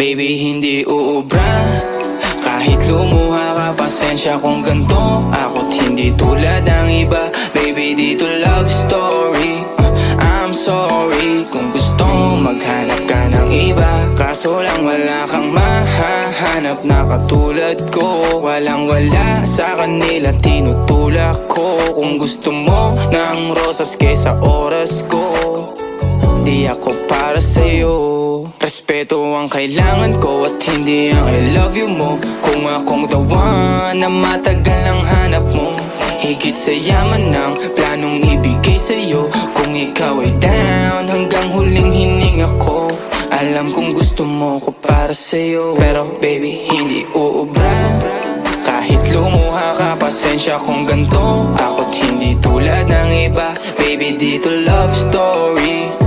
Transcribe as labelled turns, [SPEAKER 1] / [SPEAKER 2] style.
[SPEAKER 1] Baby, hindi uubra. Kahit lumuha ka, pasensya kung ganto. Ako't hindi tulad ng iba. Baby, dito love story. I'm sorry kung gusto mo maghanap ka ng iba. Kaso lang wala kang mahahanap na katulad ko. Walang wala sa kanila, tinutulak ko. Kung gusto mo ng rosas kesa oras ko, di ako para sa'yo. Respeto ang kailangan ko at hindi ang I love you mo. Kung akong the one na matagal ang hanap mo, higit sa yaman ng planong ibigay sa'yo. Kung ikaw ay down, hanggang huling hininga ko. Alam kong gusto mo ko para sa'yo, pero baby, hindi uubra. Kahit lumuha ka, pasensya kung ganto. Ako't hindi tulad ng iba. Baby, dito love story.